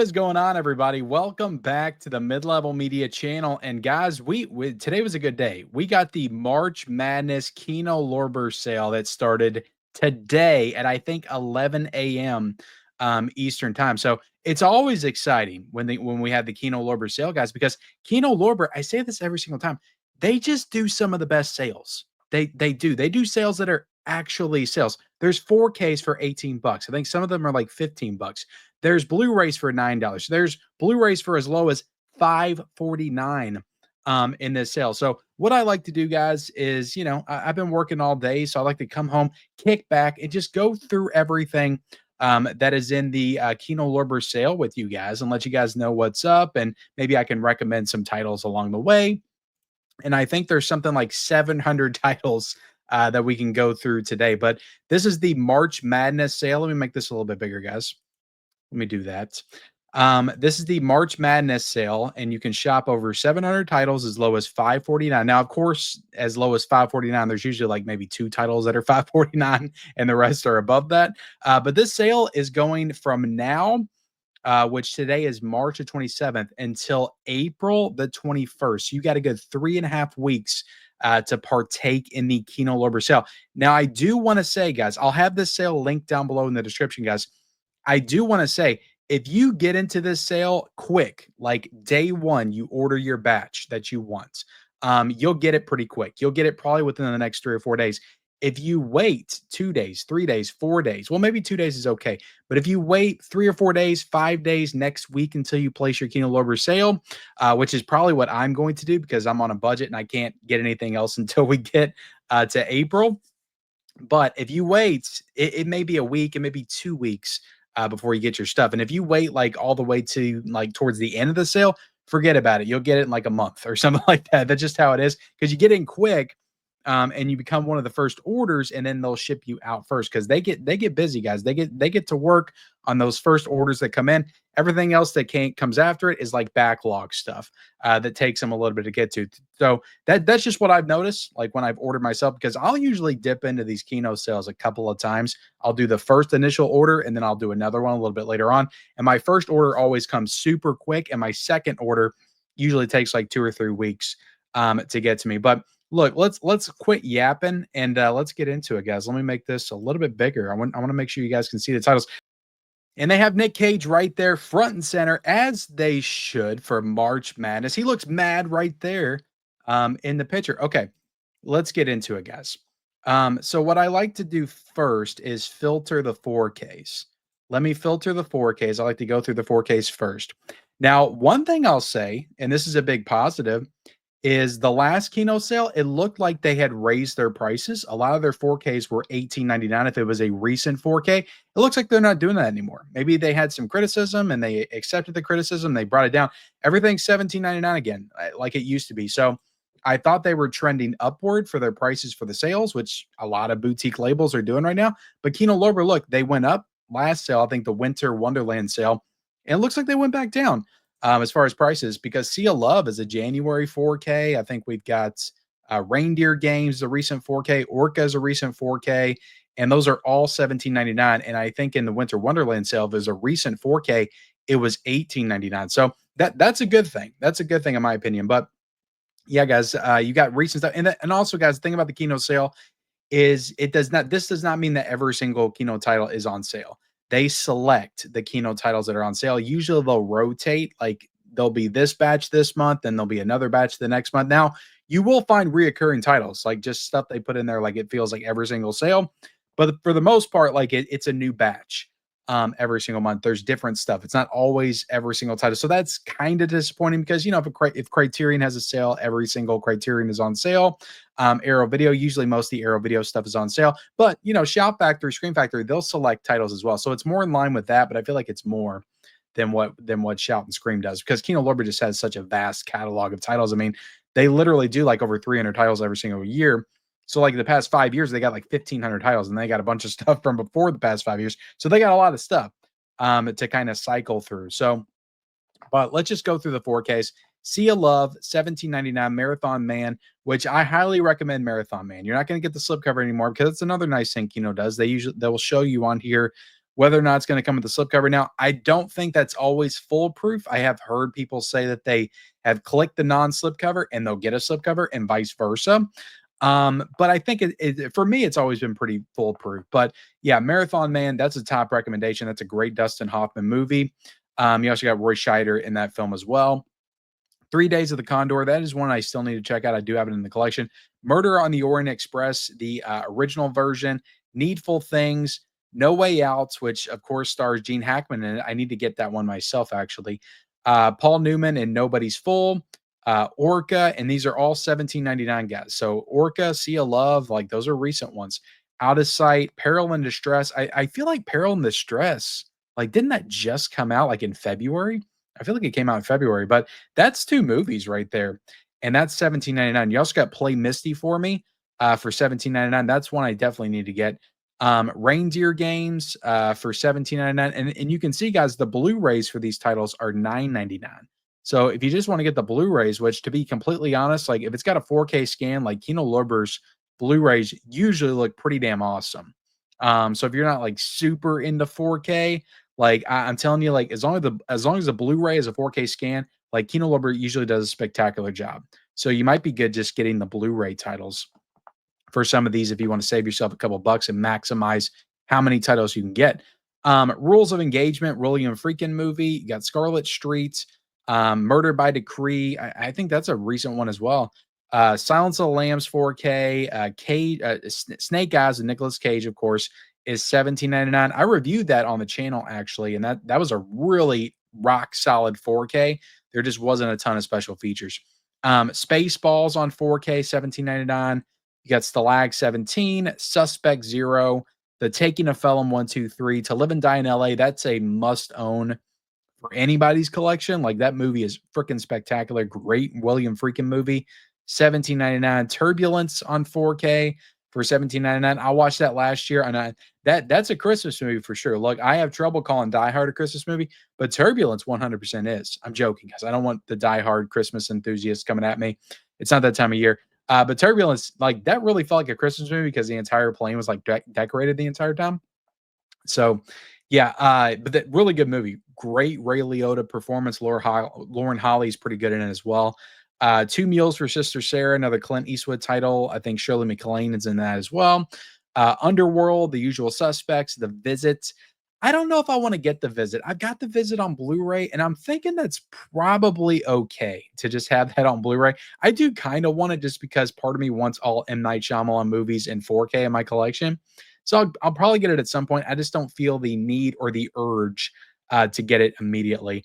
What is going on, everybody? Welcome back to the Mid-Level Media channel. And guys, we today was a good day. We got the March Madness Kino Lorber sale that started today at I think 11 a.m. Eastern time. So it's always exciting when we have the Kino Lorber sale, guys, because Kino Lorber, I say this every single time, they just do some of the best sales. They do sales that are actually sales. There's 4Ks for 18 bucks. I think some of them are like 15 bucks. There's Blu-rays for $9. There's Blu-rays for as low as $5.49 in this sale. So what I like to do, guys, is I've been working all day, so I like to come home, kick back, and just go through everything that is in the Kino Lorber sale with you guys and let you guys know what's up, and maybe I can recommend some titles along the way. And I think there's something like 700 titles that we can go through today. But this is the March Madness sale. Let me make this a little bit bigger, guys. Let me do that. This is the March Madness sale, and you can shop over 700 titles as low as $5.49. Now, of course, as low as $5.49, there's usually like maybe two titles that are $5.49, and the rest are above that. But this sale is going from now, which today is March the 27th, until April the 21st. You got a good 3.5 weeks to partake in the Kino Lorber sale. Now, I do want to say, guys, I'll have this sale linked down below in the description, guys. I do want to say, if you get into this sale quick, like day one, you order your batch that you want, you'll get it pretty quick. You'll get it probably within the next 3 or 4 days. If you wait 2 days, 3 days, 4 days, well, maybe 2 days is okay. But if you wait 3 or 4 days, 5 days next week until you place your Kino Lorber sale, which is probably what I'm going to do because I'm on a budget and I can't get anything else until we get to April. But if you wait, it may be a week, it may be 2 weeks before you get your stuff. And if you wait like all the way to like towards the end of the sale, forget about it. You'll get it in like a month or something like that. That's just how it is because you get in quick. And you become one of the first orders, and then they'll ship you out first because they get busy, guys. They get to work on those first orders that come in. Everything else that comes after it is like backlog stuff that takes them a little bit to get to. So that's just what I've noticed, like when I've ordered myself, because I'll usually dip into these Kino sales a couple of times. I'll do the first initial order, and then I'll do another one a little bit later on. And my first order always comes super quick, and my second order usually takes like 2 or 3 weeks to get to me. But look, let's quit yapping and let's get into it, guys. Let me make this a little bit bigger. I want to make sure you guys can see the titles. And they have Nick Cage right there, front and center, as they should for March Madness. He looks mad right there in the picture. Okay, let's get into it, guys. So what I like to do first is filter the 4Ks. Let me filter the 4Ks. I like to go through the 4Ks first. Now, one thing I'll say, and this is a big positive, is the last Kino sale, it looked like they had raised their prices. A lot of their 4Ks were $18.99 if it was a recent 4K. It looks like they're not doing that anymore. Maybe they had some criticism and they accepted the criticism. They brought it down. Everything's $17.99 again, like it used to be. So I thought they were trending upward for their prices for the sales, which a lot of boutique labels are doing right now. But Kino Lorber, look, they went up last sale, I think the Winter Wonderland sale, and it looks like they went back down. As far as prices, because Sea of Love is a January 4K. I think we've got Reindeer Games, a recent 4K, Orca is a recent 4K, and those are all $17.99. And I think in the Winter Wonderland sale, there's a recent 4K, it was $18.99. So that's a good thing. That's a good thing in my opinion. But yeah, guys, you got recent stuff, and also, guys, the thing about the Kino sale is this does not mean that every single Kino title is on sale. They select the Kino titles that are on sale. Usually they'll rotate, like there'll be this batch this month, and there'll be another batch the next month. Now, you will find reoccurring titles, like just stuff they put in there, like it feels like every single sale. But for the most part, like it's a new batch every single month. There's different stuff. It's not always every single title. So that's kind of disappointing because, if Criterion has a sale, every single Criterion is on sale. Arrow Video, usually most of the Arrow Video stuff is on sale. But, Shout Factory, Screen Factory, they'll select titles as well. So it's more in line with that, but I feel like it's more than what Shout and Scream does because Kino Lorber just has such a vast catalog of titles. I mean, they literally do like over 300 titles every single year. So like the past 5 years, they got like 1,500 titles, and they got a bunch of stuff from before the past 5 years. So they got a lot of stuff to kind of cycle through. So, but let's just go through the 4Ks. Sea of Love, $17.99, Marathon Man, which I highly recommend Marathon Man. You're not going to get the slipcover anymore because it's another nice thing Kino does. They will show you on here whether or not it's going to come with the slipcover. Now, I don't think that's always foolproof. I have heard people say that they have clicked the non-slipcover and they'll get a slipcover and vice versa. But I think for me, it's always been pretty foolproof. But yeah, Marathon Man, that's a top recommendation. That's a great Dustin Hoffman movie. You also got Roy Scheider in that film as well. 3 Days of the Condor, that is one I still need to check out. I do have it in the collection. Murder on the Orient Express, the original version. Needful Things, No Way Out, which of course stars Gene Hackman in it. I need to get that one myself, actually. Paul Newman and Nobody's Full, Orca, and these are all 17.99, guys. So Orca, Sea of Love, like those are recent ones. Out of Sight, Peril and Distress. I feel like Peril and Distress, like didn't that just come out like in February? I feel like it came out in February, but that's 2 movies right there, and that's 17.99. You also got Play Misty for Me, for 17.99. That's one I definitely need to get. Reindeer Games, for 17.99, and you can see, guys, the Blu-rays for these titles are 9.99. So if you just want to get the Blu-rays, which to be completely honest, like if it's got a 4K scan, like Kino Lorber's Blu-rays usually look pretty damn awesome. So if you're not like super into 4K, like I'm telling you, like as long as the Blu-ray is a 4K scan, like Kino Lorber usually does a spectacular job. So you might be good just getting the Blu-ray titles for some of these if you want to save yourself a couple bucks and maximize how many titles you can get. Rules of Engagement, William Freakin' movie. You got Scarlet Street, Murder by Decree. I think that's a recent one as well. Silence of the Lambs 4K, Snake Eyes and Nicolas Cage, of course, is 17.99. I reviewed that on the channel actually, and that was a really rock solid 4K. There just wasn't a ton of special features. Spaceballs on 4K, 17.99. You got Stalag 17, Suspect Zero, The Taking of Pelham 123, To Live and Die in LA. That's a must own for anybody's collection. Like that movie is freaking spectacular. Great William freaking movie. 17.99. Turbulence on 4K for 17.99. I watched that last year, and that's a Christmas movie for sure. Look, I have trouble calling Die Hard a Christmas movie, but Turbulence 100% is. I'm joking, guys. I don't want the Die Hard Christmas enthusiasts coming at me. It's not that time of year. But Turbulence, like that really felt like a Christmas movie because the entire plane was like decorated the entire time. So, yeah, but that really good movie. Great Ray Liotta performance. Lauren Holly's pretty good in it as well. Two Mules for Sister Sarah, another Clint Eastwood title. I think Shirley MacLaine is in that as well. Underworld, The Usual Suspects, The Visit. I don't know if I want to get The Visit. I've got The Visit on Blu-ray, and I'm thinking that's probably okay to just have that on Blu-ray. I do kind of want it just because part of me wants all M. Night Shyamalan movies in 4K in my collection. So I'll probably get it at some point. I just don't feel the need or the urge to get it immediately.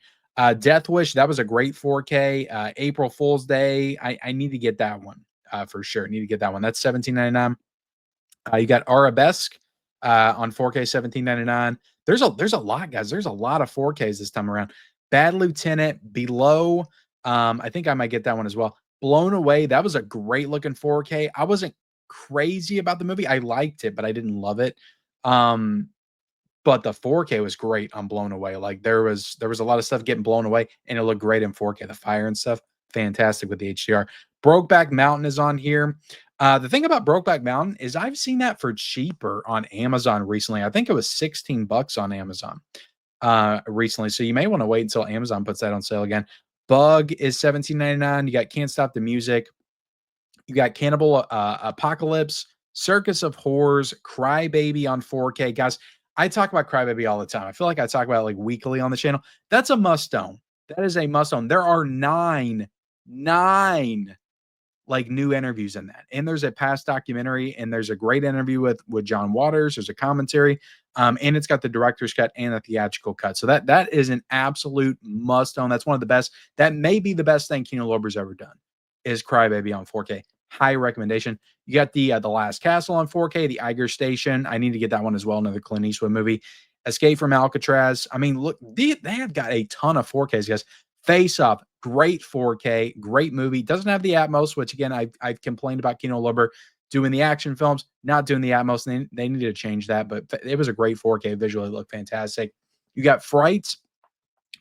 Death Wish, that was a great 4K. April Fool's Day, I need to get that one for sure. Need to get that one. That's 17.99. You got Arabesque on 4K, 17.99. There's a lot, guys. There's a lot of 4Ks this time around. Bad Lieutenant, Below. I think I might get that one as well. Blown Away, that was a great looking 4K. I wasn't crazy about the movie. I liked it, but I didn't love it. But the 4K was great on Blown Away. Like there was a lot of stuff getting blown away, and it looked great in 4K. The fire and stuff, fantastic with the HDR. Brokeback Mountain is on here. The thing about Brokeback Mountain is I've seen that for cheaper on Amazon recently. I think it was 16 bucks on Amazon recently. So you may want to wait until Amazon puts that on sale again. Bug is 17.99. You got Can't Stop the Music. You got Cannibal Apocalypse, Circus of Horrors, Crybaby on 4K. Guys, I talk about Crybaby all the time. I feel like I talk about it like weekly on the channel. That's a must own. That is a must own. There are nine like new interviews in that. And there's a past documentary, and there's a great interview with John Waters. There's a commentary, and it's got the director's cut and the theatrical cut. So that is an absolute must own. That's one of the best. That may be the best thing Kino Lorber's ever done is Crybaby on 4K. High recommendation. You got the Last Castle on 4K, the Eiger Station. I need to get that one as well. Another Clint Eastwood movie. Escape from Alcatraz. I mean, look, they have got a ton of 4Ks, guys. Face Off, great 4K, great movie. Doesn't have the Atmos, which again, I've complained about Kino Lorber doing the action films, not doing the Atmos. They need to change that, but it was a great 4K. Visually looked fantastic. You got Fright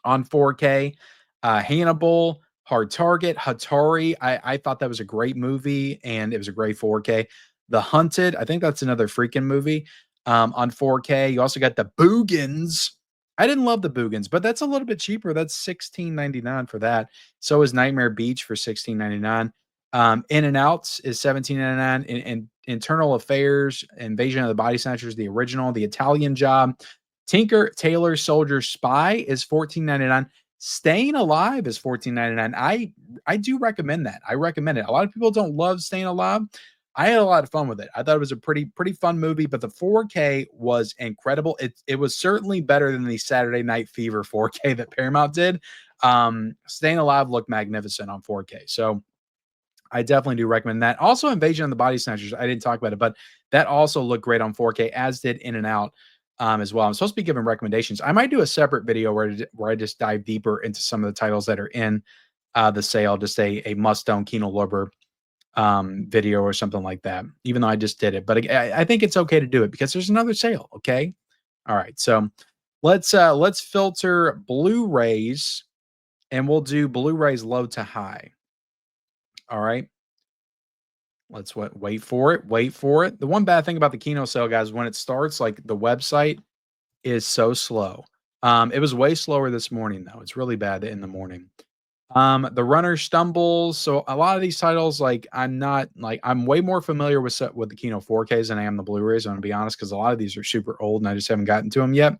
on 4K, Hannibal, Hard Target, Hatari. I thought that was a great movie, and it was a great 4K. The Hunted, I think that's another freaking movie. on 4K. You also got the Boogans. I didn't love the Boogans, but that's a little bit cheaper. That's 16.99 for that. So is Nightmare Beach for 16.99. In and Outs is 17.99. In Internal Affairs, Invasion of the Body Snatchers, the original, the Italian Job, Tinker Tailor Soldier Spy is 14.99. Staying Alive is 14.99. I do recommend that. I recommend it. A lot of people don't love Staying Alive. I had a lot of fun with it. I thought it was a pretty fun movie, but the 4K was incredible. It was certainly better than the Saturday Night Fever 4K that Paramount did. Staying Alive looked magnificent on 4K. So I definitely do recommend that. Also, Invasion of the Body Snatchers. I didn't talk about it, but that also looked great on 4K, as did In and Out as well. I'm supposed to be giving recommendations. I might do a separate video where I just dive deeper into some of the titles that are in the sale. Just a must-own Kino Lorber video or something like that, even though I just did it. But I think it's okay to do it because there's another sale. Okay. All right. So let's filter Blu-rays and we'll do Blu-rays low to high. All right. Let's wait for it. Wait for it. The one bad thing about the Kino sale, guys, when it starts, like the website is so slow. It was way slower this morning, though. It's really bad in the morning. The Runner Stumbles. So a lot of these titles, like I'm way more familiar with the Kino 4Ks than I am the Blu-rays. I'm gonna be honest, because a lot of these are super old and I just haven't gotten to them yet.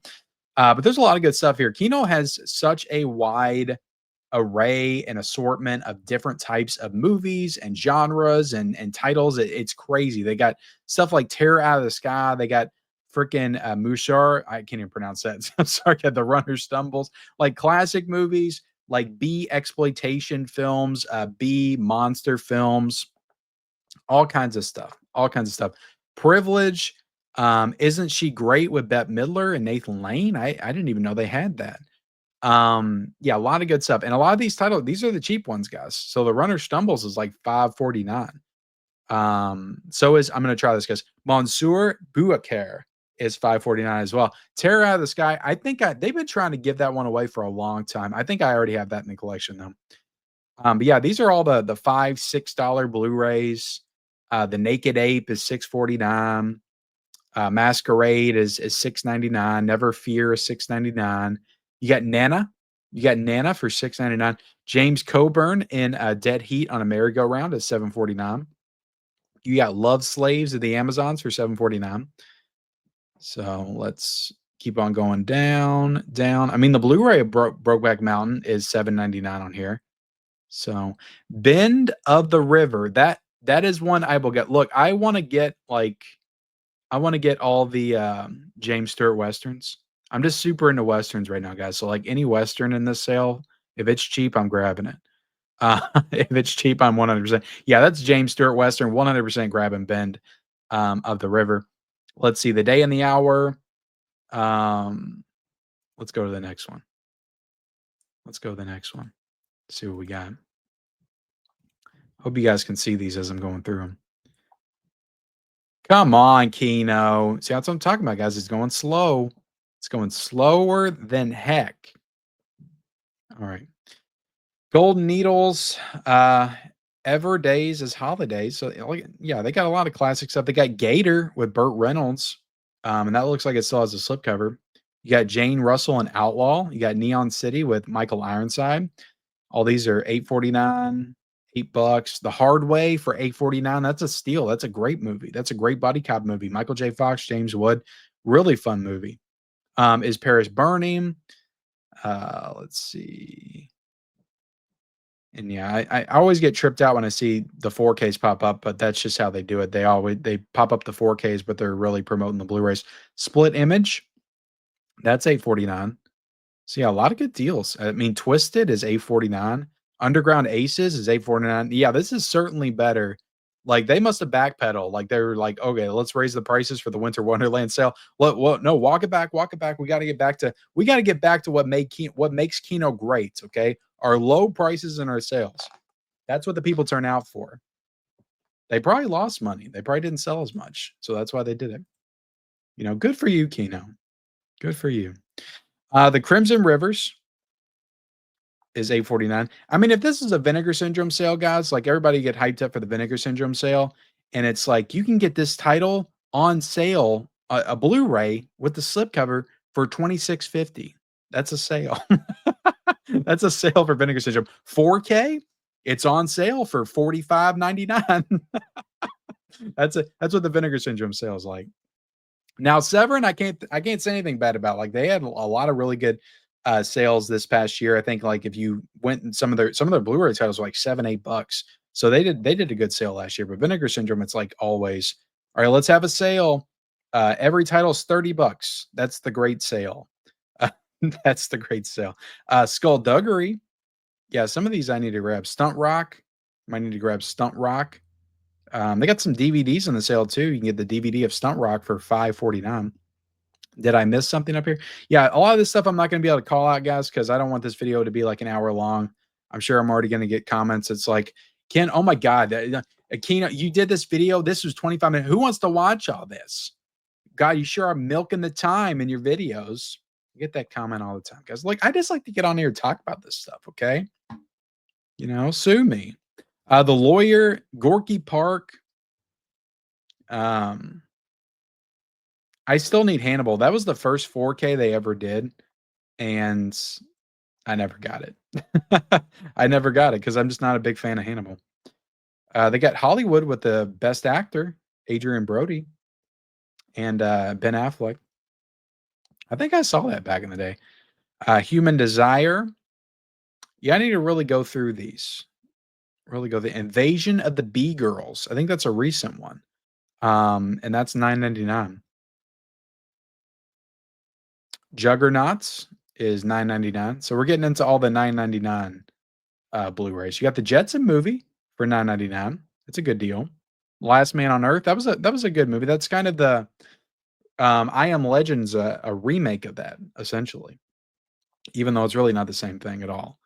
But there's a lot of good stuff here. Kino has such a wide array and assortment of different types of movies and genres and titles. It's crazy. They got stuff like Terror Out of the Sky. They got freaking Mushar. I can't even pronounce that. I'm sorry. The Runner Stumbles. Like classic movies, like B exploitation films, B monster films, all kinds of stuff. All kinds of stuff. Privilege. Isn't She Great with Bette Midler and Nathan Lane? I didn't even know they had that. Yeah, a lot of good stuff. And a lot of these titles, these are the cheap ones, guys. So the Runner Stumbles is like $5.49. So is I'm gonna try this, guys. Monsieur Bouaker is $5.49 as well. Terror Out of the Sky. I think they've been trying to give that one away for a long time. I think I already have that in the collection though. But yeah, these are all the $5-6 Blu-rays. The Naked Ape is $6.49. Masquerade is $6.99. Never Fear is $6.99. You got Nana. You got Nana for $6.99. James Coburn in Dead Heat on a Merry-Go-Round is $7.49. You got Love Slaves of the Amazons for $7.49. So let's keep on going down. I mean, the Blu-ray of Brokeback Mountain is $7.99 on here. So Bend of the River. That is one I will get. Look, I want to get all the James Stewart Westerns. I'm just super into Westerns right now, guys. So like any Western in this sale, if it's cheap, I'm grabbing it. If it's cheap, I'm 100%. Yeah, that's James Stewart Western, 100% grabbing Bend of the River. Let's see, The Day and the Hour. Let's go to the next one. See what we got. Hope you guys can see these as I'm going through them. Come on, Kino. See, that's what I'm talking about, guys. It's going slow. It's going slower than heck. All right. Golden Needles, Ever Days is Holidays. So, yeah, they got a lot of classic stuff. They got Gator with Burt Reynolds, and that looks like it still has a slipcover. You got Jane Russell and Outlaw. You got Neon City with Michael Ironside. All these are $8.49, $8. The Hard Way for $8.49. That's a steal. That's a great movie. That's a great buddy cop movie. Michael J. Fox, James Wood, really fun movie. Is Paris Burning? Let's see. And yeah, I always get tripped out when I see the 4Ks pop up, but that's just how they do it. They pop up the 4Ks, but they're really promoting the Blu-rays. Split Image, that's $8.49. So yeah, a lot of good deals. I mean, Twisted is $8.49. Underground Aces is $8.49. Yeah, this is certainly better. Like they must have backpedaled. Like they were like, okay, let's raise the prices for the Winter Wonderland sale. No, walk it back. We got to get back to what makes Kino great. Okay, our low prices and our sales. That's what the people turn out for. They probably lost money. They probably didn't sell as much, so that's why they did it. You know, good for you, Kino. Good for you. The Crimson Rivers is $8.49. I mean, if this is a Vinegar Syndrome sale, guys, like everybody get hyped up for the Vinegar Syndrome sale, and it's like you can get this title on sale a Blu-ray with the slipcover for 26.50. That's a sale. That's a sale for Vinegar Syndrome. 4K, it's on sale for 45.99. That's what the Vinegar Syndrome sale is like. Now, Severin, I can't say anything bad about. Like they had a lot of really good sales this past year. I think like if you went and some of their Blu-ray titles were like $7-8. So they did a good sale last year. But Vinegar Syndrome, it's like always, all right, let's have a sale. Every title's $30. That's the great sale. That's the great sale. Skullduggery. Yeah, some of these I need to grab. Stunt Rock. Might need to grab Stunt Rock. They got some DVDs on the sale too. You can get the DVD of Stunt Rock for $5.49. Did I miss something up here? Yeah, a lot of this stuff I'm not going to be able to call out, guys, because I don't want this video to be like an hour long. I'm sure I'm already going to get comments. It's like, Ken, oh my God, Kino, you did this video. This was 25 minutes. Who wants to watch all this? God, you sure are milking the time in your videos. I get that comment all the time, guys. Like, I just like to get on here and talk about this stuff, okay? You know, sue me. The Lawyer, Gorky Park. I still need Hannibal. That was the first 4K they ever did, and I never got it. I never got it because I'm just not a big fan of Hannibal. They got Hollywood with the best actor, Adrian Brody, and Ben Affleck. I think I saw that back in the day. Human Desire. Yeah, I need to really go through these. Really go the Invasion of the Bee Girls. I think that's a recent one. And that's $9.99. Juggernauts is $9.99. So we're getting into all the $9.99 Blu-rays. You got the Jetson movie for $9.99. That's a good deal. Last Man on Earth. That was a good movie. That's kind of the I Am Legend's a remake of that, essentially. Even though it's really not the same thing at all.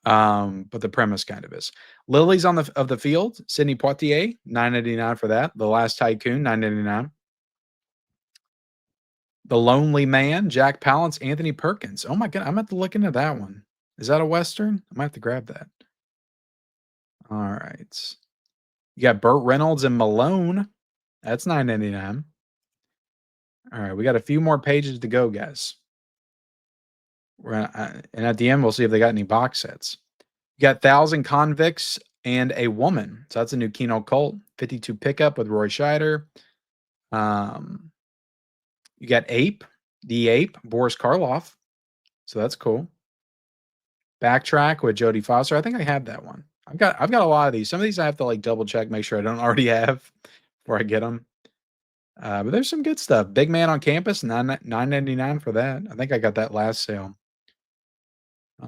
But the premise kind of is. Lilies of the Field, Sidney Poitier, $9.99 for that. The Last Tycoon, $9.99. The Lonely Man, Jack Palance, Anthony Perkins. Oh my God, I'm gonna have to look into that one. Is that a Western? I might have to grab that. All right. You got Burt Reynolds and Malone. That's $9.99. All right, we got a few more pages to go, guys. And at the end, we'll see if they got any box sets. You got 1,000 Convicts and a Woman. So that's a new Kino Cult. 52 Pickup with Roy Scheider. You got Ape, The Ape, Boris Karloff. So that's cool. Backtrack with Jodie Foster. I think I have that one. I've got a lot of these. Some of these I have to like double check, make sure I don't already have before I get them. But there's some good stuff. Big Man on Campus, $9.99 for that. I think I got that last sale.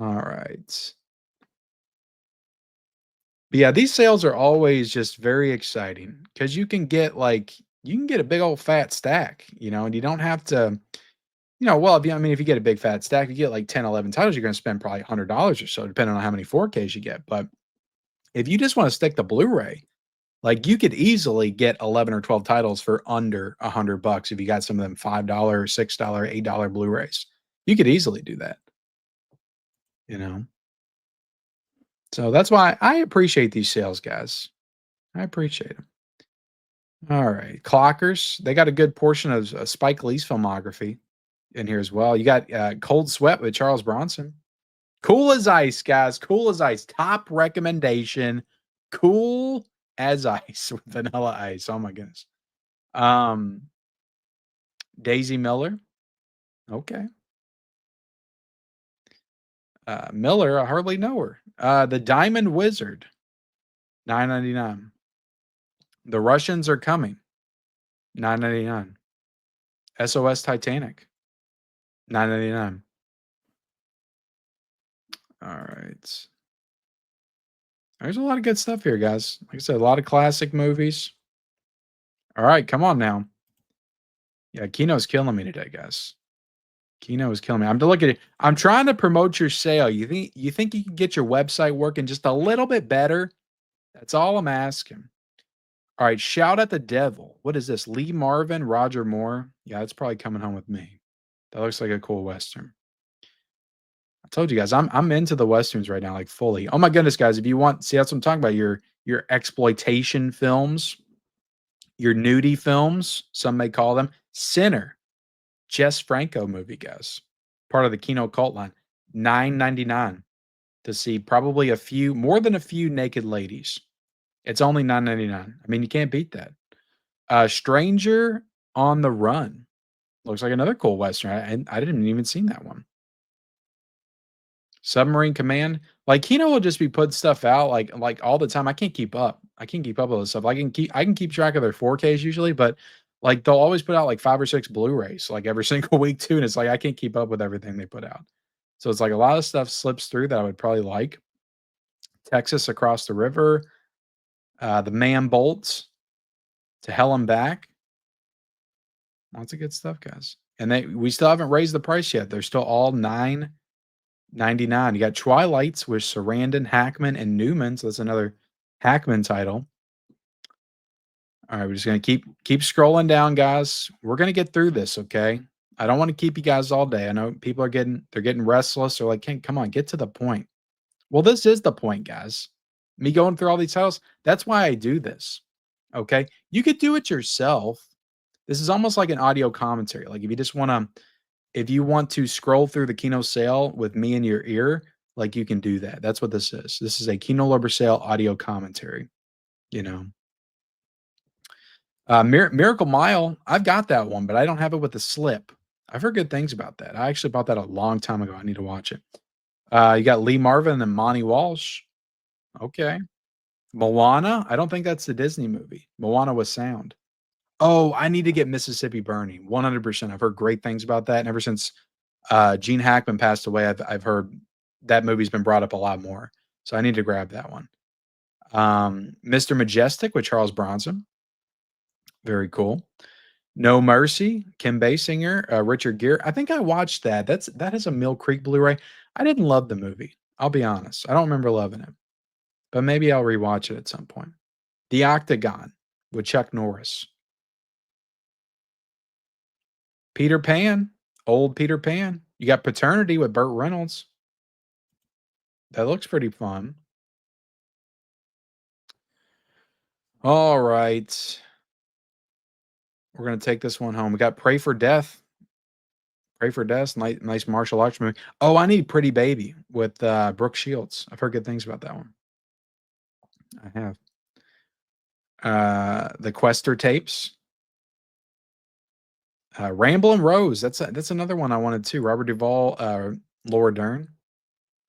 All right. But yeah, these sales are always just very exciting because you can get a big old fat stack, and you don't have to, well, if you get a big fat stack, you get like 10, 11 titles, you're going to spend probably $100 or so, depending on how many 4Ks you get. But if you just want to stick to Blu-ray, like you could easily get 11 or 12 titles for under $100 if you got some of them $5, $6, $8 Blu-rays. You could easily do that, So that's why I appreciate these sales, guys. I appreciate them. All right. Clockers. They got a good portion of Spike Lee's filmography in here as well. You got Cold Sweat with Charles Bronson. Cool as Ice, guys. Cool as Ice. Top recommendation. Cool as Ice with Vanilla Ice. Oh my goodness. Daisy Miller. Okay. Miller, I hardly know her. The Diamond Wizard, $9.99. The Russians Are Coming, $9.99. SOS Titanic, $9.99. All right. There's a lot of good stuff here, guys. Like I said, a lot of classic movies. All right, come on now. Yeah, Kino's killing me today, guys. Kino is killing me. I'm trying to promote your sale. You think you can get your website working just a little bit better? That's all I'm asking. All right, Shout at the Devil. What is this? Lee Marvin, Roger Moore. Yeah, it's probably Coming Home with Me. That looks like a cool Western. I told you guys, I'm into the Westerns right now, like fully. Oh my goodness, guys. If you want, see, that's what I'm talking about. Your exploitation films, your nudie films, some may call them. Sinner, Jess Franco movie, guys. Part of the Kino cult line. $9.99 to see probably more than a few naked ladies. It's only $9.99. I mean, you can't beat that. Stranger on the Run. Looks like another cool Western. I didn't even seen that one. Submarine Command. Like Kino will just be putting stuff out like all the time. I can't keep up. I can't keep up with this stuff. I can keep track of their 4Ks usually, but like they'll always put out like 5 or 6 Blu-rays like every single week too. And it's like I can't keep up with everything they put out. So it's like a lot of stuff slips through that I would probably like. Texas Across the River, The Man Bolts, To Hell and Back. Lots of good stuff, guys. And we still haven't raised the price yet. They're still all $9.99. You got Twilights with Sarandon, Hackman, and Newman. So that's another Hackman title. All right, we're just gonna keep scrolling down, guys. We're gonna get through this, okay? I don't want to keep you guys all day. I know people are getting restless. They're like, come on, get to the point. Well, this is the point, guys. Me going through all these titles. That's why I do this. Okay. You could do it yourself. This is almost like an audio commentary. Like if you want to scroll through the Kino sale with me in your ear, like you can do that. That's what this is. This is a Kino Lorber sale audio commentary, you know. Miracle Mile, I've got that one, but I don't have it with the slip. I've heard good things about that. I actually bought that a long time ago. I need to watch it. You got Lee Marvin and Monty Walsh. Okay. Moana, I don't think that's the Disney movie. Moana was sound. Oh, I need to get Mississippi Burning. 100%. I've heard great things about that. And ever since Gene Hackman passed away, I've heard that movie's been brought up a lot more. So I need to grab that one. Mr. Majestic with Charles Bronson. Very cool. No Mercy, Kim Basinger, Richard Gere. I think I watched that. That has a Mill Creek Blu-ray. I didn't love the movie. I'll be honest. I don't remember loving it. But maybe I'll rewatch it at some point. The Octagon with Chuck Norris. Peter Pan, old Peter Pan. You got Paternity with Burt Reynolds. That looks pretty fun. All right. We're going to take this one home. We got Pray for Death. Pray for Death. Nice martial arts movie. Oh, I need Pretty Baby with Brooke Shields. I've heard good things about that one. I have. The Quester tapes. Ramblin' Rose. That's another one I wanted too. Robert Duvall, Laura Dern.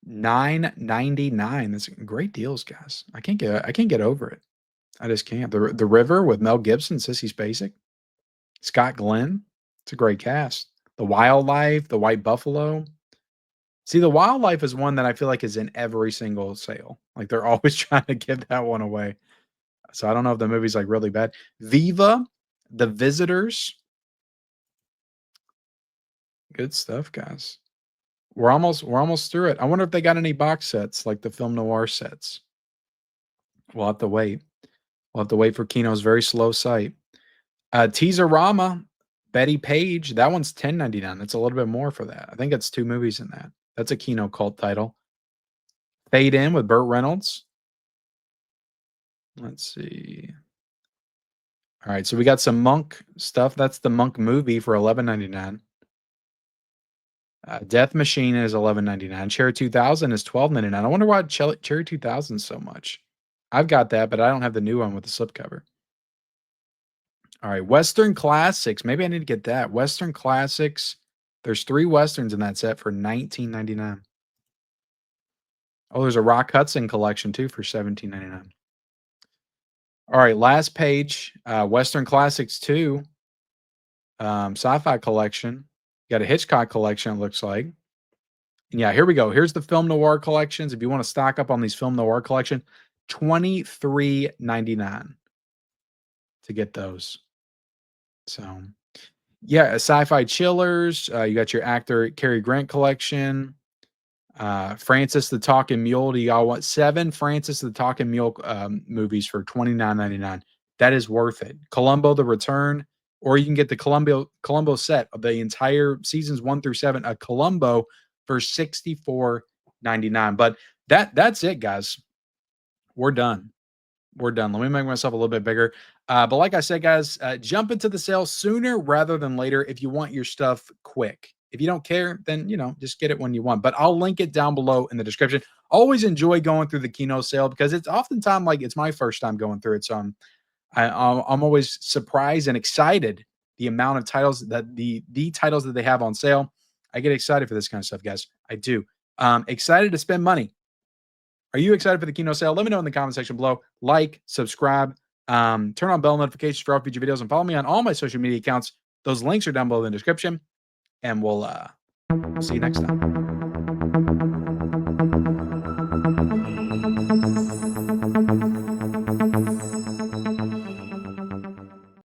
$9.99. That's great deals, guys. I can't get over it. I just can't. The River with Mel Gibson, Sissy Spacek, Scott Glenn. It's a great cast. The Wildlife, The White Buffalo. See, The Wildlife is one that I feel like is in every single sale. Like they're always trying to give that one away. So I don't know if the movie's like really bad. Viva, The Visitors. Good stuff, guys. We're almost through it. I wonder if they got any box sets like the film noir sets. We'll have to wait. We'll have to wait for Kino's very slow site. Teaserama, Betty Page. That one's $10.99. That's a little bit more for that. I think it's 2 movies in that. That's a Kino cult title. Fade In with Burt Reynolds. Let's see. All right, so we got some Monk stuff. That's the Monk movie for $11.99. Death Machine is $11.99. Cherry 2000 is $12.99. I wonder why Cherry 2000 is so much. I've got that, but I don't have the new one with the slipcover. All right, Western Classics. Maybe I need to get that. Western Classics. There's 3 Westerns in that set for $19.99. Oh, there's a Rock Hudson collection too for $17.99. All right, last page. Western Classics 2. Sci-fi collection. Got a Hitchcock collection, it looks like. And yeah, here we go. Here's the film noir collections. If you want to stock up on these film noir collection, $23.99 to get those. So, yeah, sci-fi chillers. You got your actor Cary Grant collection. Francis the Talking Mule. Do y'all want 7 Francis the Talking Mule movies for $29.99? That is worth it. Columbo: The Return. Or you can get the Columbo set of the entire seasons 1 through 7, a Columbo for $64.99. But that's it, guys. We're done. we're done. Let me make myself a little bit bigger. But like I said, guys, jump into the sale sooner rather than later if you want your stuff quick. If you don't care, then just get it when you want. But I'll link it down below in the description. Always enjoy going through the Kino sale because it's oftentimes like it's my first time going through it. So I'm always surprised and excited the amount of titles that the titles that they have on sale. I get excited for this kind of stuff, guys. I do. Excited to spend money. Are you excited for the Kino sale? Let me know in the comment section below. Like, subscribe, turn on bell notifications for all future videos, and follow me on all my social media accounts. Those links are down below in the description, and we'll see you next time.